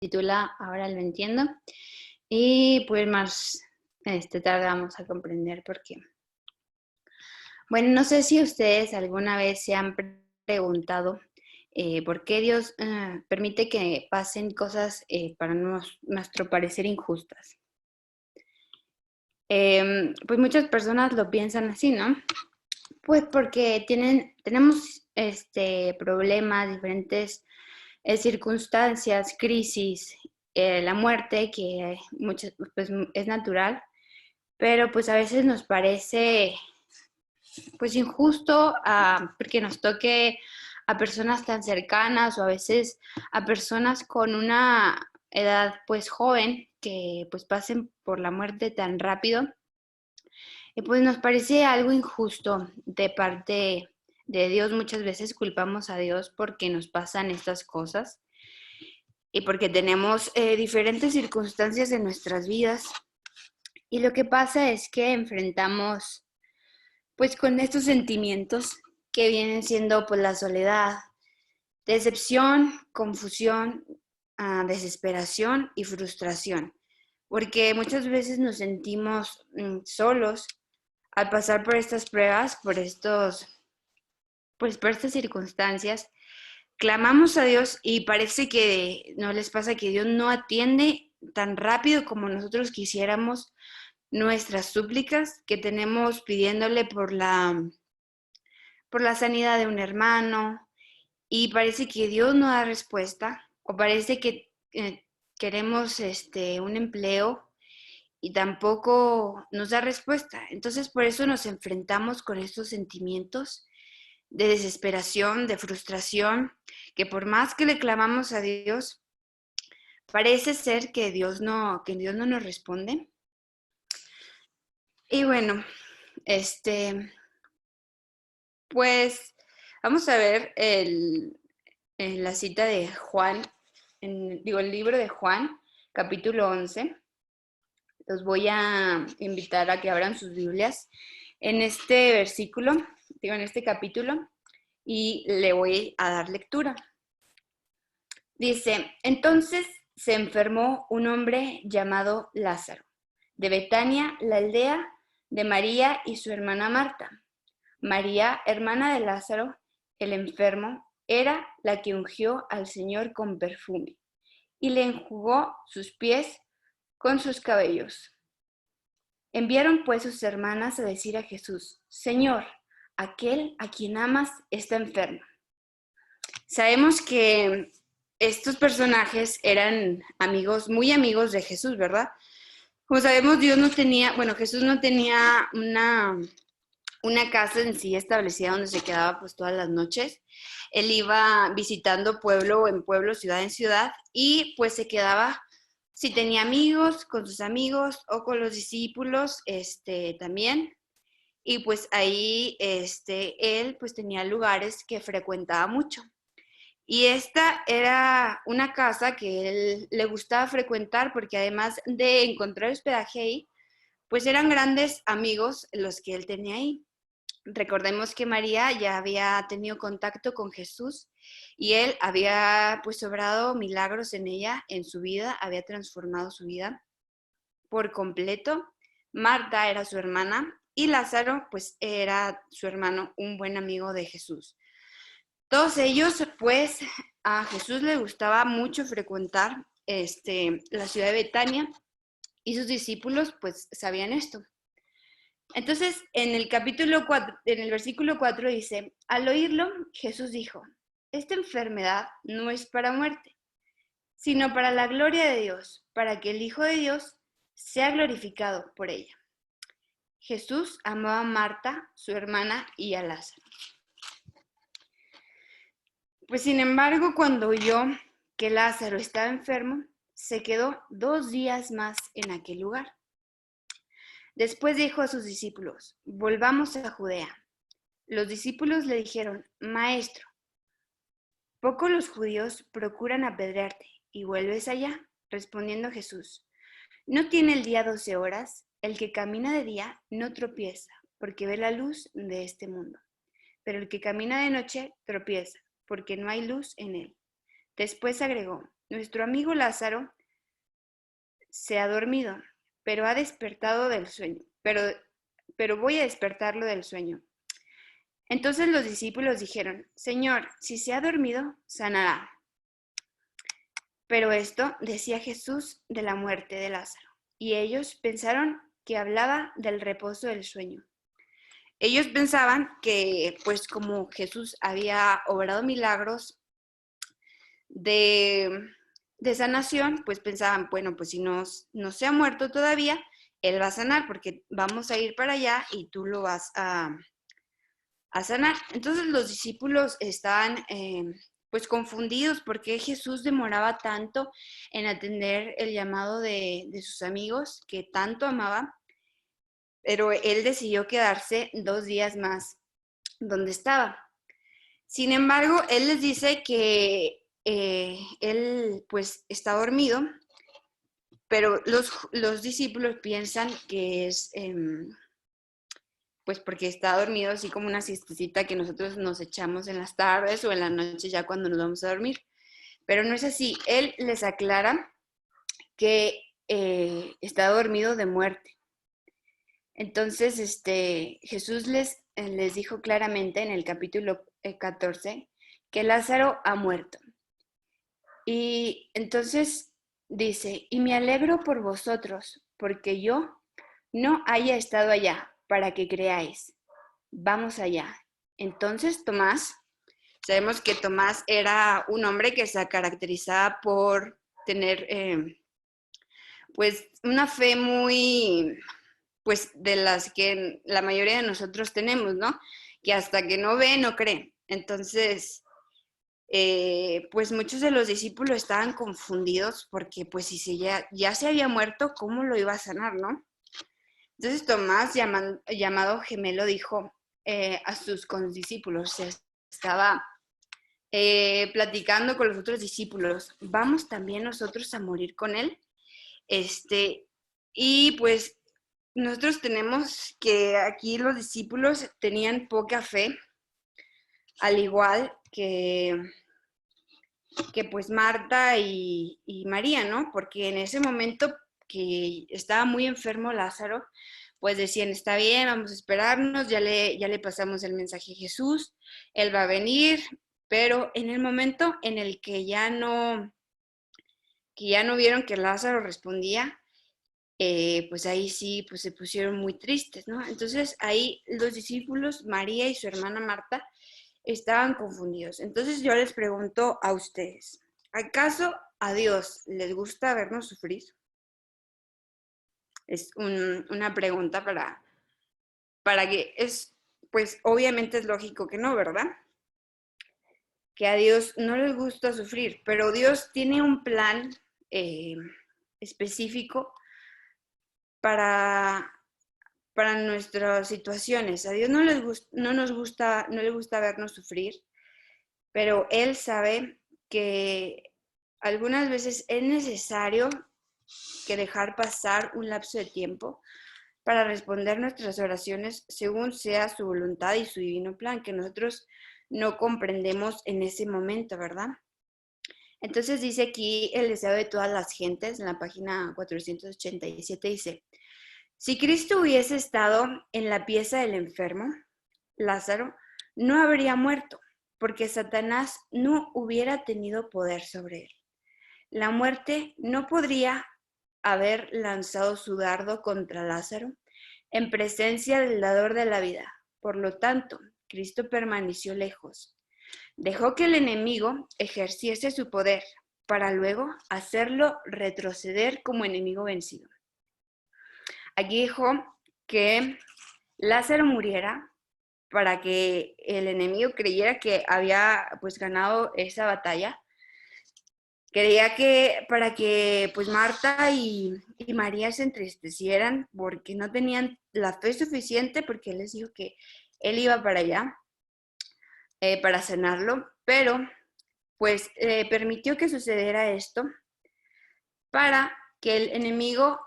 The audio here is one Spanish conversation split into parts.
Titula Ahora lo entiendo. Y pues más tarde vamos a comprender por qué. Bueno, no sé si ustedes alguna vez se han preguntado por qué Dios permite que pasen cosas para nuestro parecer injustas. Pues muchas personas lo piensan así, ¿no? Pues porque tenemos problemas, diferentes circunstancias, crisis, la muerte, que pues, es natural, pero pues a veces nos parece pues injusto porque nos toque a personas tan cercanas o a veces a personas con una edad pues joven que pues pasen por la muerte tan rápido. Y pues nos parece algo injusto de parte de Dios. Muchas veces culpamos a Dios porque nos pasan estas cosas y porque tenemos diferentes circunstancias en nuestras vidas. Y lo que pasa es que enfrentamos pues con estos sentimientos que vienen siendo pues la soledad, decepción, confusión, desesperación y frustración. Porque muchas veces nos sentimos solos al pasar por estas pruebas, por estas circunstancias. Clamamos a Dios y parece que no les pasa que Dios no atiende tan rápido como nosotros quisiéramos nuestras súplicas que tenemos pidiéndole por la sanidad de un hermano, y parece que Dios no da respuesta, o parece que queremos un empleo y tampoco nos da respuesta. Entonces por eso nos enfrentamos con estos sentimientos de desesperación, de frustración, que por más que le clamamos a Dios, parece ser que Dios no nos responde. Y bueno, pues vamos a ver la cita de Juan, el libro de Juan, capítulo 11. Los voy a invitar a que abran sus Biblias en este versículo, en este capítulo, y le voy a dar lectura. Dice, entonces se enfermó un hombre llamado Lázaro, de Betania, la aldea de María y su hermana Marta. María, hermana de Lázaro, el enfermo, era la que ungió al Señor con perfume y le enjugó sus pies con sus cabellos. Enviaron pues sus hermanas a decir a Jesús, Señor, aquel a quien amas está enfermo. Sabemos que estos personajes eran amigos, muy amigos de Jesús, ¿verdad? Como sabemos, Jesús no tenía una casa en sí establecida donde se quedaba pues todas las noches. Él iba visitando pueblo en pueblo, ciudad en ciudad, y pues se quedaba, si tenía amigos, con sus amigos o con los discípulos, también. Y pues ahí, él pues tenía lugares que frecuentaba mucho. Y esta era una casa que él le gustaba frecuentar porque además de encontrar hospedaje ahí, pues eran grandes amigos los que él tenía ahí. Recordemos que María ya había tenido contacto con Jesús y él había pues obrado milagros en ella, en su vida, había transformado su vida por completo. Marta era su hermana y Lázaro pues era su hermano, un buen amigo de Jesús. Todos ellos pues a Jesús le gustaba mucho frecuentar la ciudad de Betania y sus discípulos pues sabían esto. Entonces, en el versículo 4 dice, al oírlo, Jesús dijo, esta enfermedad no es para muerte, sino para la gloria de Dios, para que el Hijo de Dios sea glorificado por ella. Jesús amaba a Marta, su hermana, y a Lázaro. Pues sin embargo, cuando oyó que Lázaro estaba enfermo, se quedó 2 días más en aquel lugar. Después dijo a sus discípulos, volvamos a Judea. Los discípulos le dijeron, Maestro, poco los judíos procuran apedrearte, ¿y vuelves allá? Respondiendo Jesús, ¿no tiene el día 12 horas? El que camina de día no tropieza, porque ve la luz de este mundo. Pero el que camina de noche tropieza, porque no hay luz en él. Después agregó, nuestro amigo Lázaro se ha dormido, pero ha despertado del sueño, pero voy a despertarlo del sueño. Entonces los discípulos dijeron, Señor, si se ha dormido, sanará. Pero esto decía Jesús de la muerte de Lázaro, y ellos pensaron que hablaba del reposo del sueño. Ellos pensaban que, pues como Jesús había obrado milagros de, sanación, pues pensaban, bueno, pues si no se ha muerto todavía, Él va a sanar porque vamos a ir para allá y tú lo vas a sanar. Entonces los discípulos estaban pues confundidos porque Jesús demoraba tanto en atender el llamado de sus amigos que tanto amaba, pero Él decidió quedarse 2 días más donde estaba. Sin embargo, Él les dice que Él pues está dormido, pero los discípulos piensan que es pues porque está dormido, así como una siestecita que nosotros nos echamos en las tardes o en la noche ya cuando nos vamos a dormir. Pero no es así. Él les aclara que está dormido de muerte. Entonces, Jesús les dijo claramente en el capítulo 14 que Lázaro ha muerto. Y entonces dice, y me alegro por vosotros, porque yo no haya estado allá para que creáis. Vamos allá. Entonces Tomás, sabemos que Tomás era un hombre que se caracterizaba por tener pues una fe muy, pues de las que la mayoría de nosotros tenemos, ¿no? Que hasta que no ve, no cree. Entonces, pues muchos de los discípulos estaban confundidos porque pues si ya se había muerto, ¿cómo lo iba a sanar, no? Entonces Tomás, llamado Gemelo, dijo a sus condiscípulos, estaba platicando con los otros discípulos, ¿vamos también nosotros a morir con él? Y pues nosotros tenemos que aquí los discípulos tenían poca fe, al igual que pues Marta y María, ¿no? Porque en ese momento que estaba muy enfermo Lázaro, pues decían, está bien, vamos a esperarnos, ya le pasamos el mensaje a Jesús, Él va a venir, pero en el momento en el que ya no vieron que Lázaro respondía, pues ahí sí, pues se pusieron muy tristes, ¿no? Entonces ahí los discípulos, María y su hermana Marta, estaban confundidos. Entonces yo les pregunto a ustedes, ¿acaso a Dios les gusta vernos sufrir? Es una pregunta para que pues obviamente es lógico que no, ¿verdad? Que a Dios no les gusta sufrir, pero Dios tiene un plan específico para nuestras situaciones. A Dios no le gusta vernos sufrir, pero Él sabe que algunas veces es necesario que dejar pasar un lapso de tiempo para responder nuestras oraciones según sea su voluntad y su divino plan, que nosotros no comprendemos en ese momento, ¿verdad? Entonces dice aquí el deseo de todas las gentes, en la página 487 dice, si Cristo hubiese estado en la pieza del enfermo, Lázaro no habría muerto, porque Satanás no hubiera tenido poder sobre él. La muerte no podría haber lanzado su dardo contra Lázaro en presencia del dador de la vida. Por lo tanto, Cristo permaneció lejos. Dejó que el enemigo ejerciese su poder para luego hacerlo retroceder como enemigo vencido. Aquí dijo que Lázaro muriera para que el enemigo creyera que había pues ganado esa batalla. Creía que para que pues Marta y María se entristecieran porque no tenían la fe suficiente, porque él les dijo que él iba para allá para sanarlo, pero pues permitió que sucediera esto para que el enemigo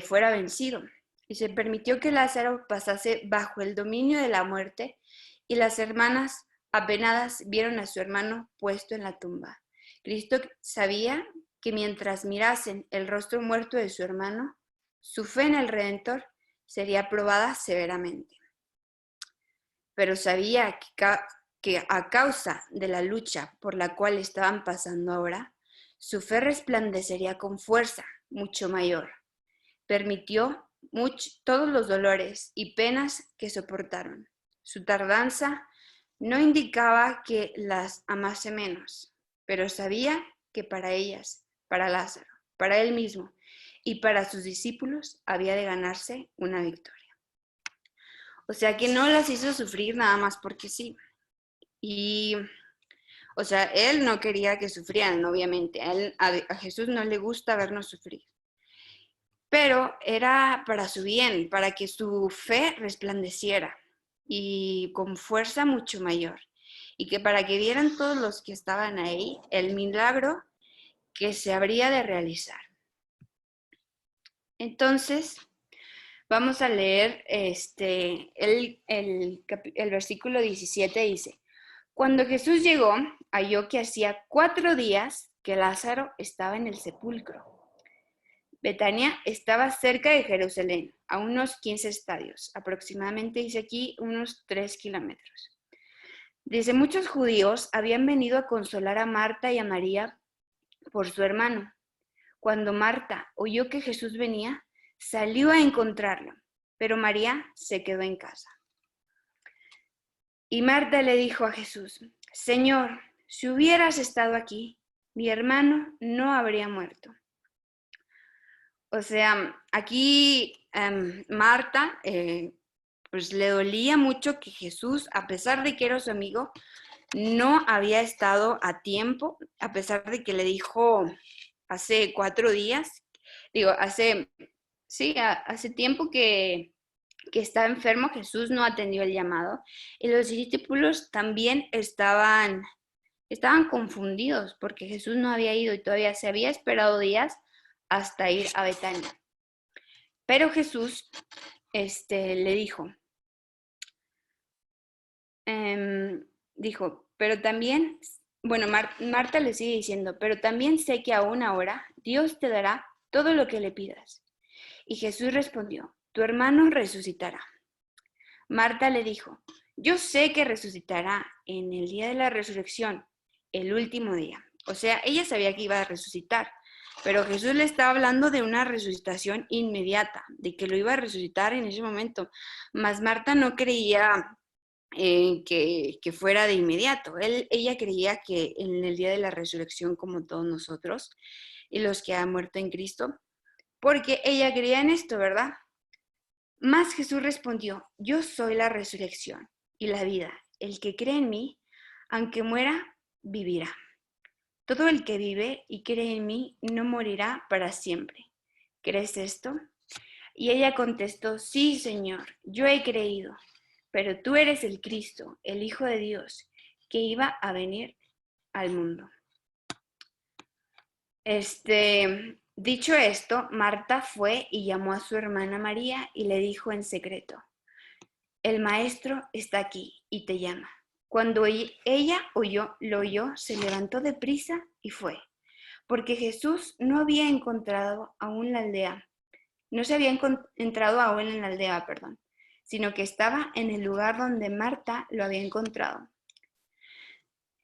fuera vencido. Y se permitió que Lázaro pasase bajo el dominio de la muerte y las hermanas apenadas vieron a su hermano puesto en la tumba. Cristo sabía que mientras mirasen el rostro muerto de su hermano, su fe en el Redentor sería probada severamente. Pero sabía que a causa de la lucha por la cual estaban pasando ahora, su fe resplandecería con fuerza mucho mayor. Permitió todos los dolores y penas que soportaron. Su tardanza no indicaba que las amase menos, pero sabía que para ellas, para Lázaro, para él mismo y para sus discípulos había de ganarse una victoria. O sea que no las hizo sufrir nada más porque sí. Y, o sea, él no quería que sufrieran, obviamente. A Jesús no le gusta vernos sufrir. Pero era para su bien, para que su fe resplandeciera y con fuerza mucho mayor. Y que para que vieran todos los que estaban ahí el milagro que se habría de realizar. Entonces, vamos a leer el versículo 17 dice, cuando Jesús llegó, halló que hacía 4 días que Lázaro estaba en el sepulcro. Betania estaba cerca de Jerusalén, a unos 15 estadios, aproximadamente dice aquí unos 3 kilómetros. Dice, muchos judíos habían venido a consolar a Marta y a María por su hermano. Cuando Marta oyó que Jesús venía, salió a encontrarlo, pero María se quedó en casa. Y Marta le dijo a Jesús, Señor, si hubieras estado aquí, mi hermano no habría muerto. O sea, aquí Marta pues le dolía mucho que Jesús, a pesar de que era su amigo, no había estado a tiempo, a pesar de que le dijo hace 4 días, hace tiempo que estaba enfermo, Jesús no atendió el llamado y los discípulos también estaban confundidos porque Jesús no había ido y todavía se había esperado días hasta ir a Betania. Pero Jesús le dijo, pero también, bueno, Marta le sigue diciendo, pero también sé que aún ahora Dios te dará todo lo que le pidas. Y Jesús respondió, tu hermano resucitará. Marta le dijo, yo sé que resucitará en el día de la resurrección, el último día. O sea, ella sabía que iba a resucitar, pero Jesús le estaba hablando de una resucitación inmediata, de que lo iba a resucitar en ese momento. Mas Marta no creía que fuera de inmediato. Ella creía que en el día de la resurrección, como todos nosotros, y los que han muerto en Cristo, porque ella creía en esto, ¿verdad? Mas Jesús respondió, yo soy la resurrección y la vida. El que cree en mí, aunque muera, vivirá. Todo el que vive y cree en mí no morirá para siempre. ¿Crees esto? Y ella contestó, sí, Señor, yo he creído, pero tú eres el Cristo, el Hijo de Dios, que iba a venir al mundo. Dicho esto, Marta fue y llamó a su hermana María y le dijo en secreto, el maestro está aquí y te llama. Cuando ella lo oyó, se levantó deprisa y fue, porque Jesús no había encontrado aún la aldea, no se había entrado aún en la aldea, sino que estaba en el lugar donde Marta lo había encontrado.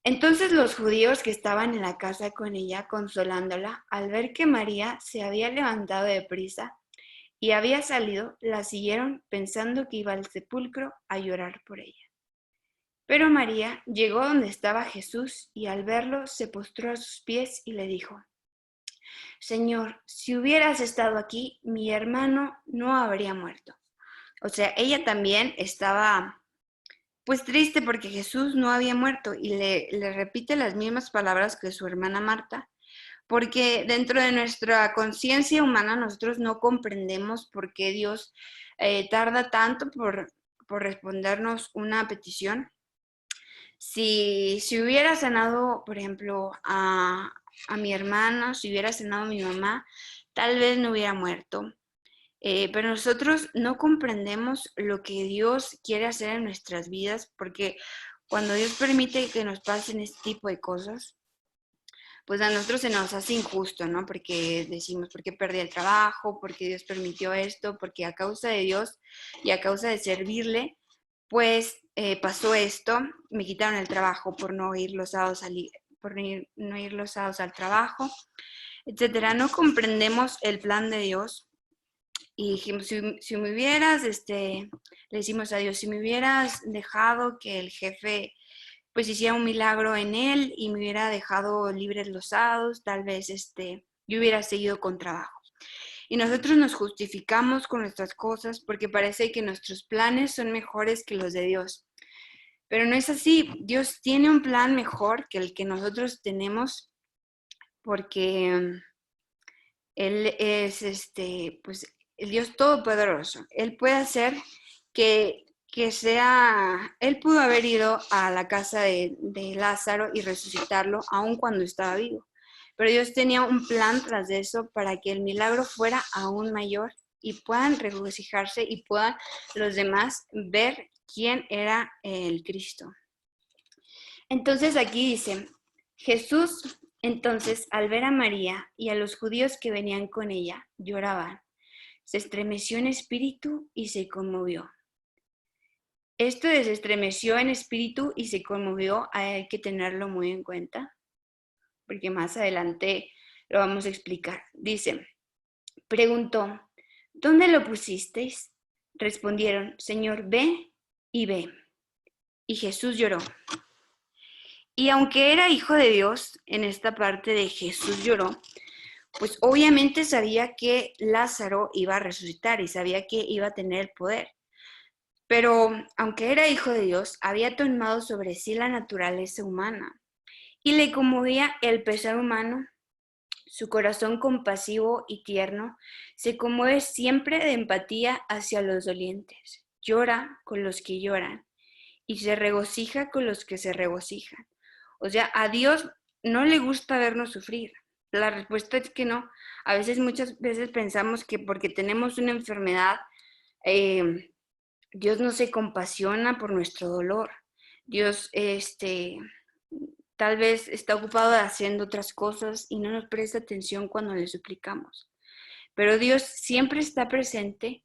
Entonces los judíos que estaban en la casa con ella, consolándola, al ver que María se había levantado deprisa y había salido, la siguieron pensando que iba al sepulcro a llorar por ella. Pero María llegó donde estaba Jesús y al verlo se postró a sus pies y le dijo, Señor, si hubieras estado aquí, mi hermano no habría muerto. O sea, ella también estaba pues triste porque Jesús no había muerto y le repite las mismas palabras que su hermana Marta, porque dentro de nuestra conciencia humana nosotros no comprendemos por qué Dios tarda tanto por respondernos una petición. Si hubiera sanado, por ejemplo, a mi hermano, si hubiera sanado a mi mamá, tal vez no hubiera muerto. Pero nosotros no comprendemos lo que Dios quiere hacer en nuestras vidas, porque cuando Dios permite que nos pasen este tipo de cosas, pues a nosotros se nos hace injusto, ¿no? Porque decimos, ¿por qué perdí el trabajo? ¿Por qué Dios permitió esto? Porque a causa de Dios y a causa de servirle, pues pasó esto, me quitaron el trabajo por no ir los sábados no ir los sábados al trabajo, etcétera. No comprendemos el plan de Dios y dijimos, si me hubieras, le decimos a Dios, si me hubieras dejado que el jefe pues hiciera un milagro en él y me hubiera dejado libres los sábados, tal vez yo hubiera seguido con trabajo. Y nosotros nos justificamos con nuestras cosas porque parece que nuestros planes son mejores que los de Dios. Pero no es así. Dios tiene un plan mejor que el que nosotros tenemos porque Él es pues, el Dios Todopoderoso. Él puede hacer que sea, Él pudo haber ido a la casa de Lázaro y resucitarlo aun cuando estaba vivo. Pero Dios tenía un plan tras de eso para que el milagro fuera aún mayor y puedan regocijarse y puedan los demás ver quién era el Cristo. Entonces aquí dice, Jesús entonces al ver a María y a los judíos que venían con ella, lloraban. Se estremeció en espíritu y se conmovió. Esto de se estremeció en espíritu y se conmovió hay que tenerlo muy en cuenta, porque más adelante lo vamos a explicar. Dice, preguntó, ¿dónde lo pusisteis? Respondieron, Señor, ve y ve. Y Jesús lloró. Y aunque era hijo de Dios, en esta parte de Jesús lloró, pues obviamente sabía que Lázaro iba a resucitar y sabía que iba a tener el poder. Pero aunque era hijo de Dios, había tomado sobre sí la naturaleza humana y le conmovía el pesar humano. Su corazón compasivo y tierno se conmueve siempre de empatía hacia los dolientes. Llora con los que lloran y se regocija con los que se regocijan. O sea, a Dios no le gusta vernos sufrir. La respuesta es que no. A veces, muchas veces pensamos que porque tenemos una enfermedad, Dios no se compasiona por nuestro dolor. Dios, tal vez está ocupado haciendo otras cosas y no nos presta atención cuando le suplicamos. Pero Dios siempre está presente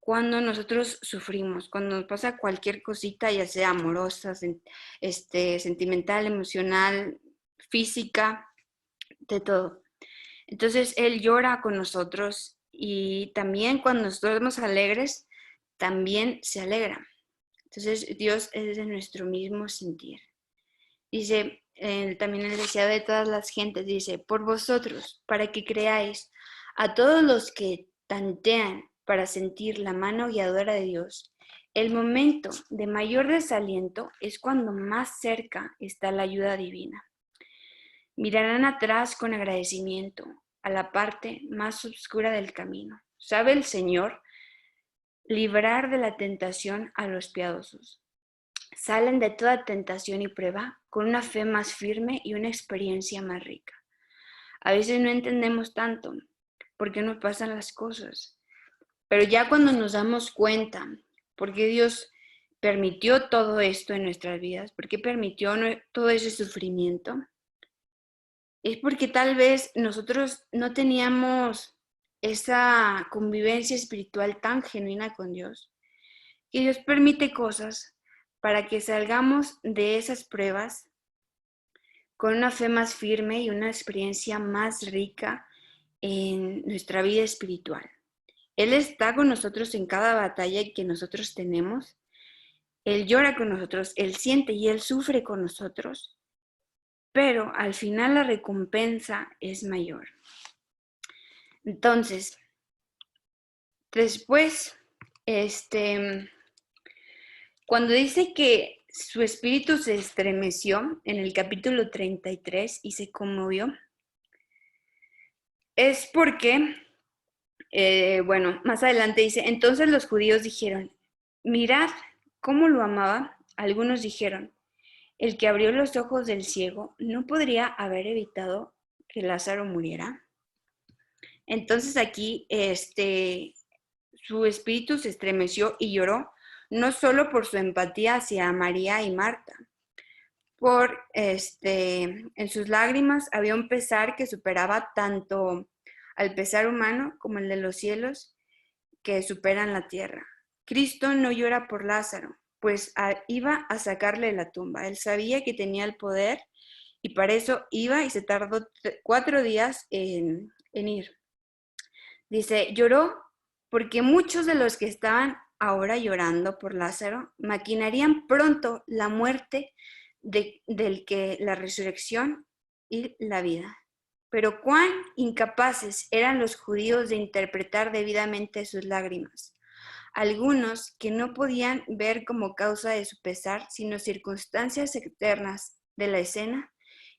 cuando nosotros sufrimos, cuando nos pasa cualquier cosita, ya sea amorosa, sentimental, emocional, física, de todo. Entonces Él llora con nosotros y también cuando estamos alegres, también se alegra. Entonces Dios es de nuestro mismo sentir. Dice, también el deseado de todas las gentes, dice, por vosotros, para que creáis, a todos los que tantean para sentir la mano guiadora de Dios, el momento de mayor desaliento es cuando más cerca está la ayuda divina. Mirarán atrás con agradecimiento a la parte más oscura del camino. ¿Sabe el Señor librar de la tentación a los piadosos? Salen de toda tentación y prueba con una fe más firme y una experiencia más rica. A veces no entendemos tanto por qué nos pasan las cosas, pero ya cuando nos damos cuenta por qué Dios permitió todo esto en nuestras vidas, por qué permitió todo ese sufrimiento, es porque tal vez nosotros no teníamos esa convivencia espiritual tan genuina con Dios, que Dios permite cosas para que salgamos de esas pruebas con una fe más firme y una experiencia más rica en nuestra vida espiritual. Él está con nosotros en cada batalla que nosotros tenemos. Él llora con nosotros, Él siente y Él sufre con nosotros, pero al final la recompensa es mayor. Entonces, después, cuando dice que su espíritu se estremeció en el capítulo 33 y se conmovió, es porque, más adelante dice, entonces los judíos dijeron, mirad cómo lo amaba. Algunos dijeron, el que abrió los ojos del ciego no podría haber evitado que Lázaro muriera. Entonces aquí, su espíritu se estremeció y lloró, no solo por su empatía hacia María y Marta, en sus lágrimas había un pesar que superaba tanto al pesar humano como el de los cielos que superan la tierra. Cristo no llora por Lázaro, pues iba a sacarle de la tumba. Él sabía que tenía el poder y para eso iba y se tardó 4 días en ir. Dice, lloró porque muchos de los que estaban ahora llorando por Lázaro maquinarían pronto la muerte del que la resurrección y la vida. Pero cuán incapaces eran los judíos de interpretar debidamente sus lágrimas. Algunos que no podían ver como causa de su pesar, sino circunstancias externas de la escena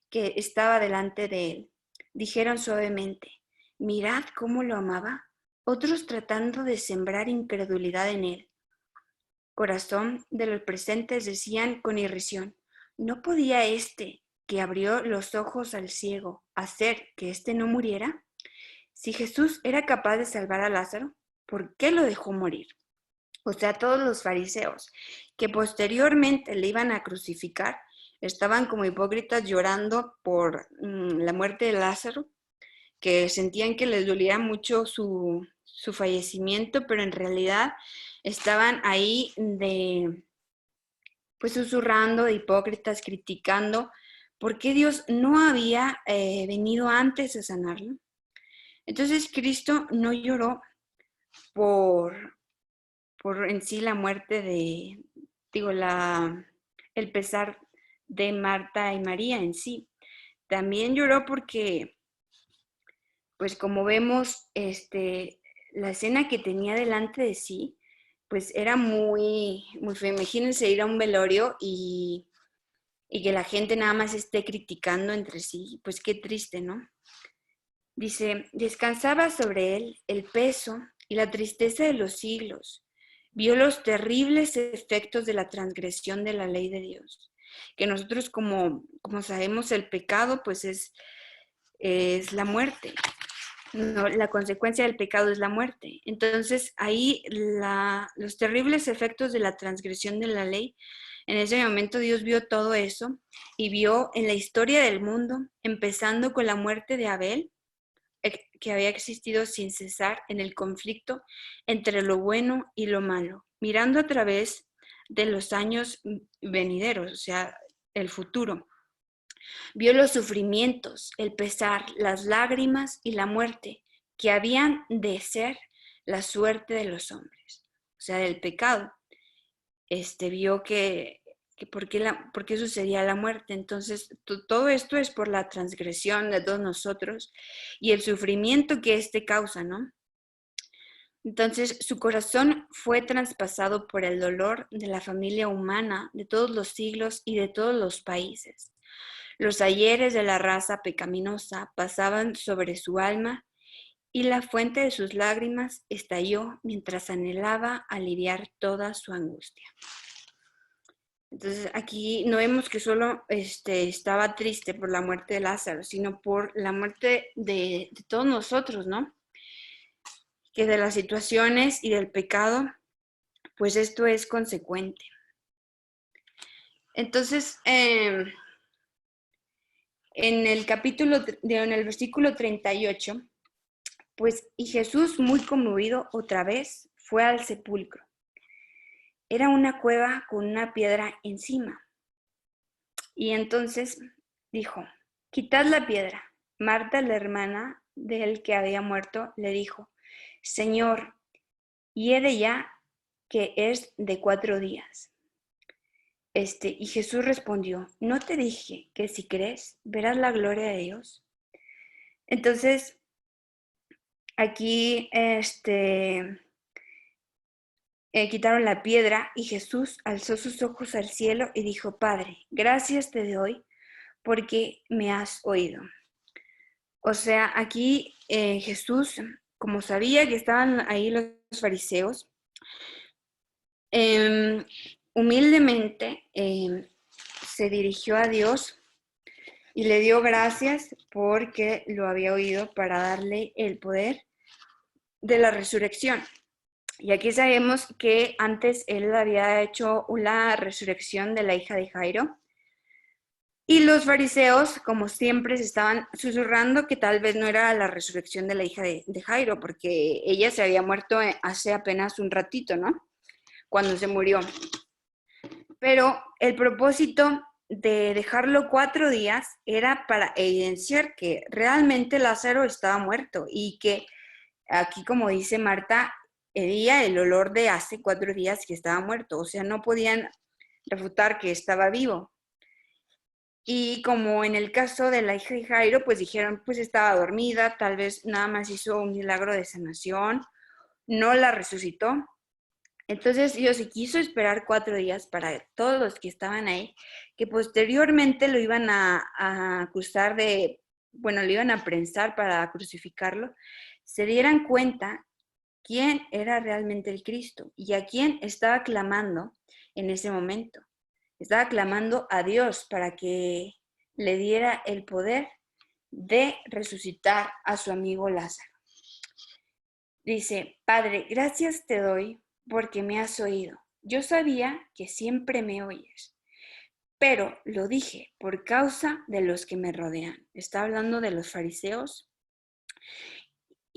que estaba delante de él, dijeron suavemente, mirad cómo lo amaba. Otros tratando de sembrar incredulidad en él. Corazón de los presentes decían con irrisión, ¿no podía este, que abrió los ojos al ciego, hacer que éste no muriera? Si Jesús era capaz de salvar a Lázaro, ¿por qué lo dejó morir? O sea, todos los fariseos que posteriormente le iban a crucificar, estaban como hipócritas llorando por la muerte de Lázaro, que sentían que les dolía mucho su fallecimiento, pero en realidad estaban ahí pues susurrando, de hipócritas, criticando por qué Dios no había venido antes a sanarlo. Entonces Cristo no lloró por en sí la muerte el pesar de Marta y María en sí. También lloró porque, pues como vemos, la escena que tenía delante de sí, pues era muy, muy fea. Imagínense ir a un velorio y que la gente nada más esté criticando entre sí, pues qué triste, ¿no? Dice, descansaba sobre él el peso y la tristeza de los siglos. Vio los terribles efectos de la transgresión de la ley de Dios. Que nosotros como sabemos el pecado pues es la muerte. No, la consecuencia del pecado es la muerte. Entonces ahí los terribles efectos de la transgresión de la ley, en ese momento Dios vio todo eso y vio en la historia del mundo, empezando con la muerte de Abel, que había existido sin cesar en el conflicto entre lo bueno y lo malo, mirando a través de los años venideros, o sea, el futuro. Vio los sufrimientos, el pesar, las lágrimas y la muerte que habían de ser la suerte de los hombres, o sea, del pecado. Vio que por qué sucedía la muerte. Entonces, todo esto es por la transgresión de todos nosotros y el sufrimiento que causa, ¿no? Entonces, su corazón fue traspasado por el dolor de la familia humana de todos los siglos y de todos los países. Los ayeres de la raza pecaminosa pasaban sobre su alma y la fuente de sus lágrimas estalló mientras anhelaba aliviar toda su angustia. Entonces aquí no vemos que solo estaba triste por la muerte de Lázaro, sino por la muerte de todos nosotros, ¿no? Que de las situaciones y del pecado, pues esto es consecuente. Entonces, en el versículo 38, pues, y Jesús, muy conmovido otra vez, fue al sepulcro. Era una cueva con una piedra encima. Y entonces dijo, quitad la piedra. Marta, la hermana del que había muerto, le dijo, Señor, hiede ya, que es de 4 días. Y Jesús respondió, ¿no te dije que si crees verás la gloria de Dios? Entonces, aquí quitaron la piedra y Jesús alzó sus ojos al cielo y dijo, Padre, gracias te doy porque me has oído. O sea, aquí Jesús, como sabía que estaban ahí los fariseos, humildemente se dirigió a Dios y le dio gracias porque lo había oído para darle el poder de la resurrección. Y aquí sabemos que antes él había hecho la resurrección de la hija de Jairo, Y los fariseos, como siempre, se estaban susurrando que tal vez no era la resurrección de la hija de Jairo, porque ella se había muerto hace apenas un ratito, ¿no? Cuando se murió. Pero el propósito de dejarlo 4 días era para evidenciar que realmente Lázaro estaba muerto y que aquí, como dice Marta, hedía el olor de hace 4 días que estaba muerto. O sea, no podían refutar que estaba vivo. Y como en el caso de la hija de Jairo, pues dijeron, pues estaba dormida, tal vez nada más hizo un milagro de sanación, no la resucitó. Entonces Dios se quiso esperar 4 días para todos los que estaban ahí, que posteriormente lo iban a acusar de, bueno, lo iban a prensar para crucificarlo, se dieran cuenta quién era realmente el Cristo y a quién estaba clamando en ese momento. Estaba clamando a Dios para que le diera el poder de resucitar a su amigo Lázaro. Dice, Padre, gracias te doy porque me has oído. Yo sabía que siempre me oyes, pero lo dije por causa de los que me rodean. Está hablando de los fariseos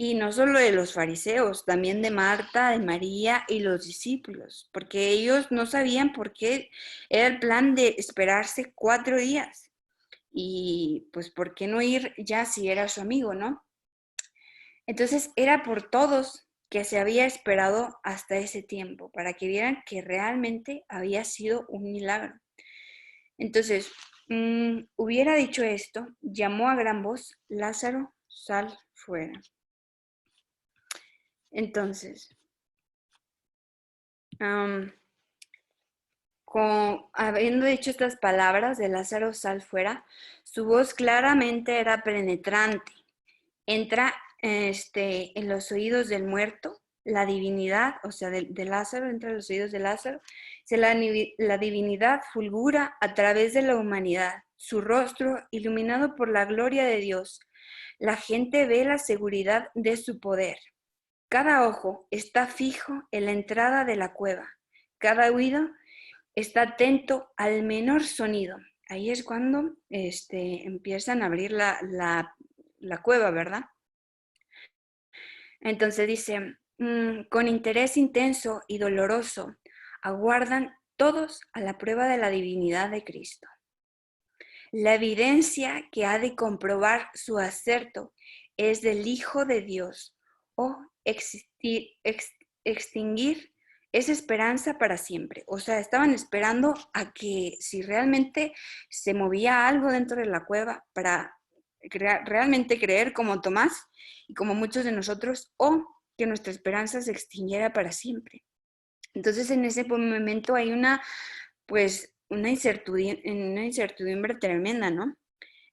y no solo de los fariseos, también de Marta, de María y los discípulos, porque ellos no sabían por qué era el plan de esperarse 4 días. Y pues, ¿por qué no ir ya si era su amigo, no? Entonces era por todos que se había esperado hasta ese tiempo, para que vieran que realmente había sido un milagro. Entonces, hubiera dicho esto, llamó a gran voz, Lázaro, sal fuera. Entonces, habiendo dicho estas palabras de Lázaro, sal fuera, su voz claramente era penetrante. Entra en los oídos del muerto, la divinidad, o sea, de Lázaro, entra en los oídos de Lázaro, la divinidad fulgura a través de la humanidad, su rostro iluminado por la gloria de Dios. La gente ve la seguridad de su poder. Cada ojo está fijo en la entrada de la cueva. Cada oído está atento al menor sonido. Ahí es cuando empiezan a abrir la cueva, ¿verdad? Entonces dice, con interés intenso y doloroso, aguardan todos a la prueba de la divinidad de Cristo. La evidencia que ha de comprobar su acerto es del Hijo de Dios o extinguir esa esperanza para siempre. O sea, estaban esperando a que si realmente se movía algo dentro de la cueva para realmente creer como Tomás y como muchos de nosotros, o que nuestra esperanza se extinguiera para siempre. Entonces en ese momento hay pues una incertidumbre tremenda, ¿no?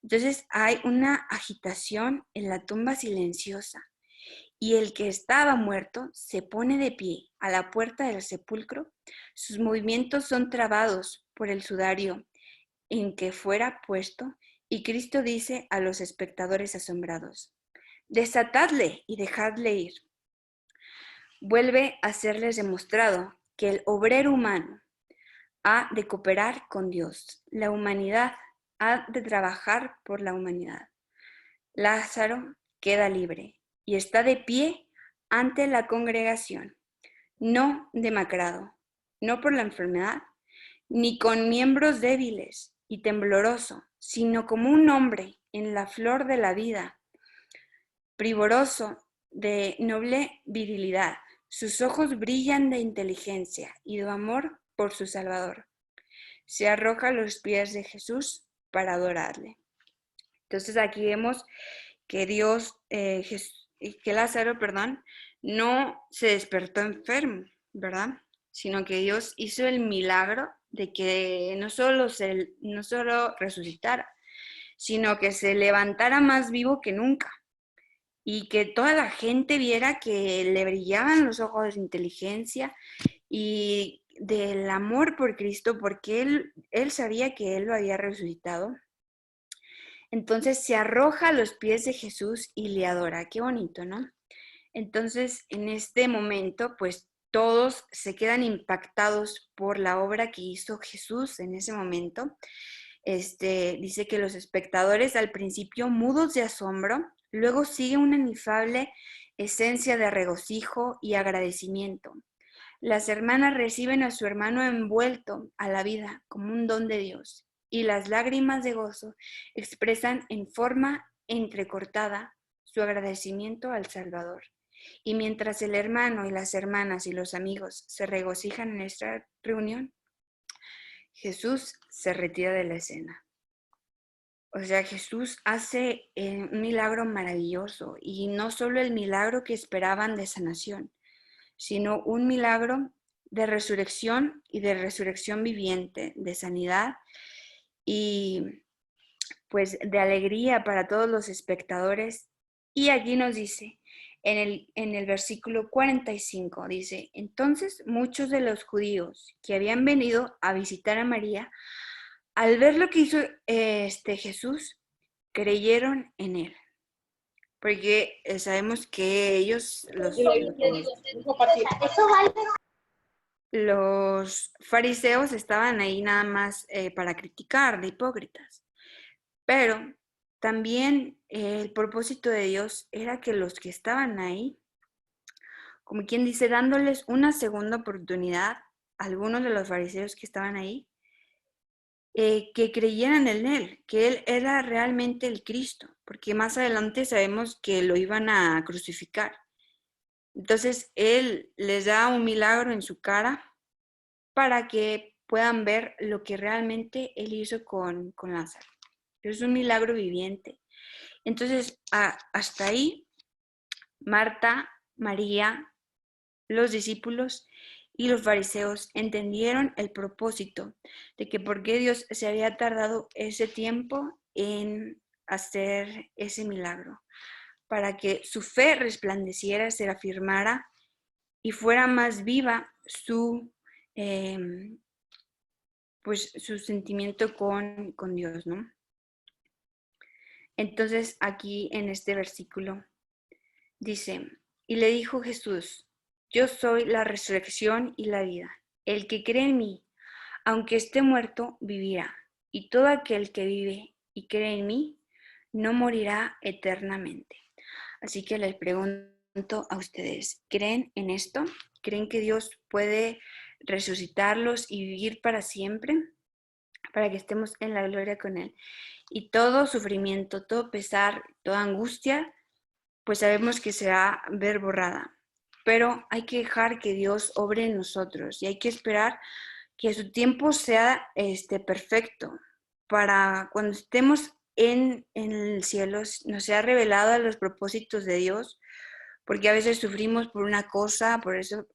Entonces hay una agitación en la tumba silenciosa y el que estaba muerto se pone de pie a la puerta del sepulcro. Sus movimientos son trabados por el sudario en que fuera puesto y Cristo dice a los espectadores asombrados, desatadle y dejadle ir. Vuelve a serles demostrado que el obrero humano ha de cooperar con Dios. La humanidad ha de trabajar por la humanidad. Lázaro queda libre y está de pie ante la congregación, no demacrado, no por la enfermedad, ni con miembros débiles y tembloroso, sino como un hombre en la flor de la vida, primoroso de noble virilidad. Sus ojos brillan de inteligencia y de amor por su Salvador. Se arroja a los pies de Jesús para adorarle. Entonces aquí vemos que que Lázaro, perdón, no se despertó enfermo, ¿verdad? Sino que Dios hizo el milagro de que no solo resucitara, sino que se levantara más vivo que nunca y que toda la gente viera que le brillaban los ojos de inteligencia y del amor por Cristo, porque él sabía que Él lo había resucitado. Entonces se arroja a los pies de Jesús y le adora. Qué bonito, ¿no? Entonces, en este momento, pues todos se quedan impactados por la obra que hizo Jesús en ese momento. dice que los espectadores al principio mudos de asombro, luego sigue una inefable esencia de regocijo y agradecimiento. Las hermanas reciben a su hermano envuelto a la vida como un don de Dios, y las lágrimas de gozo expresan en forma entrecortada su agradecimiento al Salvador. Y mientras el hermano y las hermanas y los amigos se regocijan en esta reunión, Jesús se retira de la escena. O sea, Jesús hace un milagro maravilloso, y no solo el milagro que esperaban de sanación, sino un milagro de resurrección y de resurrección viviente, de sanidad y pues de alegría para todos los espectadores. Y aquí nos dice, en el versículo 45, dice, entonces muchos de los judíos que habían venido a visitar a María, al ver lo que hizo Jesús, creyeron en él. Porque sabemos que ellos, los fariseos, estaban ahí nada más para criticar, de hipócritas. Pero también el propósito de Dios era que los que estaban ahí, como quien dice, dándoles una segunda oportunidad a algunos de los fariseos que estaban ahí, que creyeran en él, que él era realmente el Cristo, porque más adelante sabemos que lo iban a crucificar. Entonces él les da un milagro en su cara para que puedan ver lo que realmente él hizo con Lázaro. Es un milagro viviente. Entonces, hasta ahí, Marta, María, los discípulos y los fariseos entendieron el propósito de que por qué Dios se había tardado ese tiempo en hacer ese milagro, para que su fe resplandeciera, se afirmara y fuera más viva pues, su sentimiento con Dios, ¿no? Entonces, aquí en este versículo dice, y le dijo Jesús, yo soy la resurrección y la vida. El que cree en mí, aunque esté muerto, vivirá. Y todo aquel que vive y cree en mí, no morirá eternamente. Así que les pregunto a ustedes, ¿creen en esto? ¿Creen que Dios puede resucitarlos y vivir para siempre? Para que estemos en la gloria con Él. Y todo sufrimiento, todo pesar, toda angustia, pues sabemos que se va a ver borrada. Pero hay que dejar que Dios obre en nosotros y hay que esperar que su tiempo sea perfecto, para cuando estemos en el cielo nos sea revelado los propósitos de Dios, porque a veces sufrimos por una cosa, por eso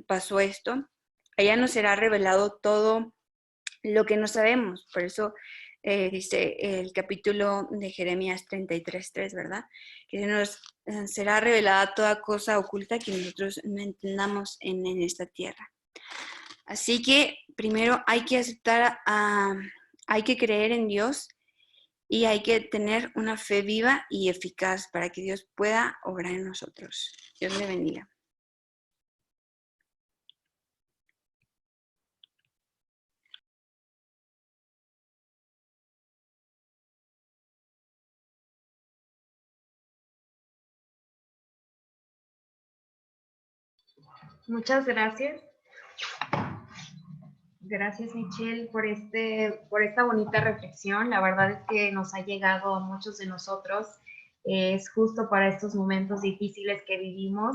pasó esto. Allá nos será revelado todo lo que no sabemos. Por eso dice el capítulo de Jeremías 33:3, ¿verdad? Que nos será revelada toda cosa oculta que nosotros no entendamos en esta tierra. Así que primero hay que aceptar, hay que creer en Dios y hay que tener una fe viva y eficaz para que Dios pueda obrar en nosotros. Dios le bendiga. Muchas gracias. Gracias, Michelle, por esta bonita reflexión. La verdad es que nos ha llegado a muchos de nosotros. Es justo para estos momentos difíciles que vivimos,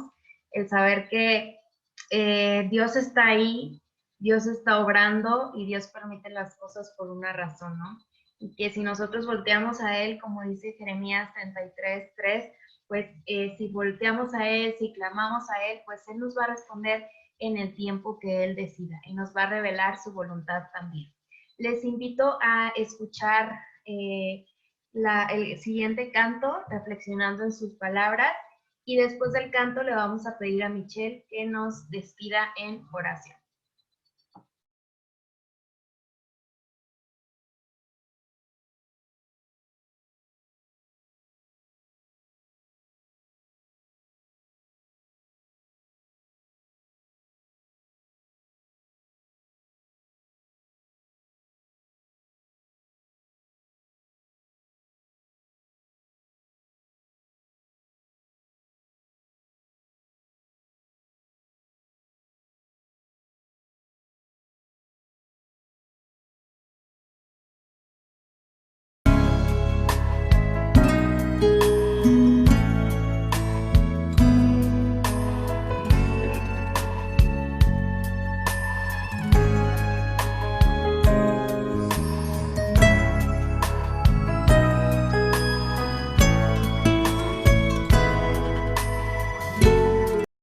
el saber que Dios está ahí, Dios está obrando y Dios permite las cosas por una razón, ¿no? Y que si nosotros volteamos a Él, como dice Jeremías 33:3, pues si volteamos a Él, si clamamos a Él, pues Él nos va a responder en el tiempo que Él decida y nos va a revelar su voluntad también. Les invito a escuchar el siguiente canto, reflexionando en sus palabras, y después del canto le vamos a pedir a Michelle que nos despida en oración.